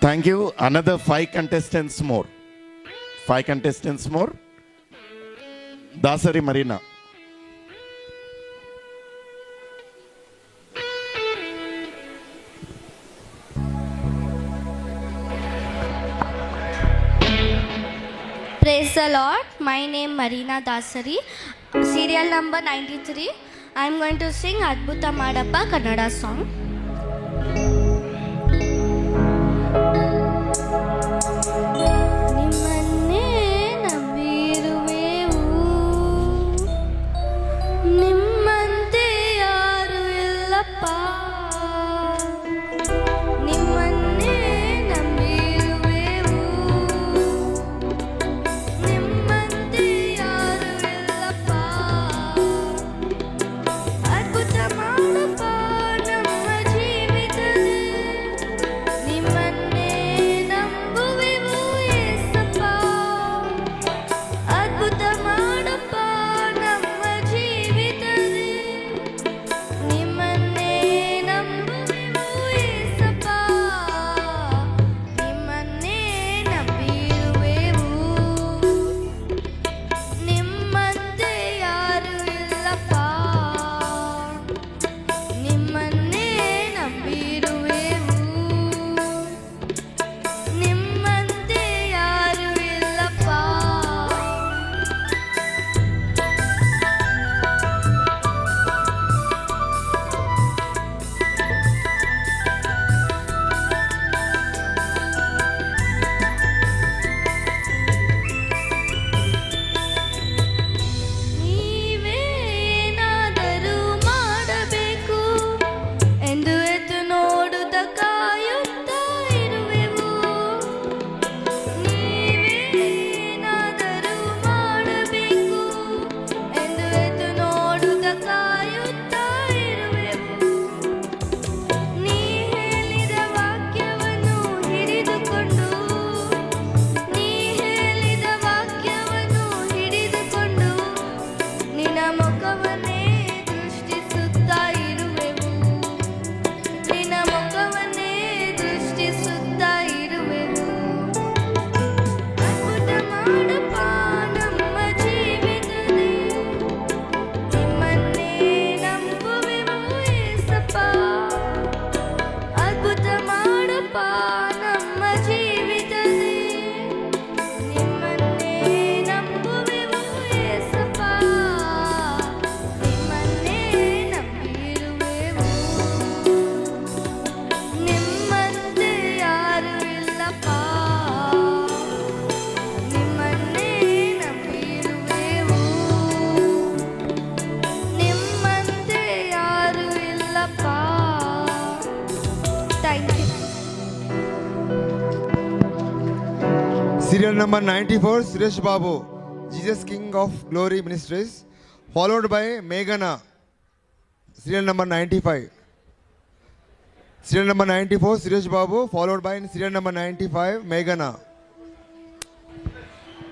Thank you. Another 5 contestants more. 5 contestants more. Dasari Marina. Praise the Lord. My name Marina Dasari. Serial number 93. I am going to sing Adbhuta Madappa Kannada song. ನಿಮ್ಮನ್ನೇ ನಂಬಿರುವೆವು, ನಿಮ್ಮಂತೆ ಯಾರು ಇಲ್ಲಪ್ಪ. ನಿಮ್ಮನ್ನೇ ನಂಬಿರುವೆವು, ನಿಮ್ಮಂತೆ ಯಾರು ಇಲ್ಲಪ್ಪ. ಅದ್ಭುತ ಮಾಡಪ್ಪ ನಮ್ಮ ಜೀವಿತದಲ್ಲಿ, ನಿಮ್ಮನ್ನೇ ನಂಬುವೆವು ಯೇಸಪ್ಪ. ಅದ್ಭುತ ಮಾಡಪ್ಪ ನಮ್ಮ ಜೀವಿತದಲ್ಲಿ, ನಿಮ್ಮನ್ನೇ ನಂಬುವೆವು ಯೇಸಪ್ಪ. ನಿಮ್ಮನ್ನೇ ನಂಬಿರುವೆವು, ನಿಮ್ಮಂತೆ ಯಾರು ಇಲ್ಲಪ್ಪ. ನಿಮ್ಮನ್ನೇ ನಂಬಿರುವೆವು, ನಿಮ್ಮಂತೆ ಯಾರು ಇಲ್ಲಪ್ಪ. ನೀವೇನಾದರೂ ಮಾಡಬೇಕು ಎಂದು ಎದ್ದು ನೋಡುತ್ತ ಕಾಯುತ್ತಾ ಇರುವೆವು. ನೀವೇನಾದರೂ ಮಾಡಬೇಕು ಎಂದು ಎದ್ದು ನೋಡುತ್ತ ಕಾಯುತ್ತಾ ಇರುವೆವು. ನೀ ಹೇಳಿದ ವಾಕ್ಯವನ್ನು ಹಿಡಿದುಕೊಂಡು, ನೀ ಹೇಳಿದ ವಾಕ್ಯವನ್ನು ಹಿಡಿದುಕೊಂಡು, ನಿನ್ನ ಮುಖವನ್ನೇ ದೃಷ್ಟಿಸುತ್ತಾ ಇರುವೆವು. ನಿನ್ನ ಮುಖವನ್ನೇ ದೃಷ್ಟಿಸುತ್ತಾ ಇರುವೆವು. ಅದ್ಭುತ ಮಾಡಪ್ಪ ನಮ್ಮ ಜೀವಿತದಲ್ಲಿ, ನಿಮ್ಮನ್ನೇ ನಂಬುವೆವು ಯೇಸಪ್ಪ. ಅದ್ಭುತ ಮಾಡಪ್ಪ ನಮ್ಮ ಜೀವಿತದಲ್ಲಿ, ನಿಮ್ಮನ್ನೇ ನಂಬುವೆವು ಯೇಸಪ್ಪ. ನಿಮ್ಮನ್ನೇ ನಂಬಿರುವೆವು, ನಿಮ್ಮಂತೆ ಯಾರು ಇಲ್ಲಪ್ಪ. ನಿಮ್ಮನ್ನೇ ನಂಬಿರುವೆವು, ನಿಮ್ಮಂತೆ ಯಾರು ಇಲ್ಲಪ್ಪ. Thank you. Serial number 94, Suresh Babu, Jesus King of Glory Ministries, followed by Meghana. Serial number 95. Serial number 94, Suresh Babu, followed by serial number 95, Meghana.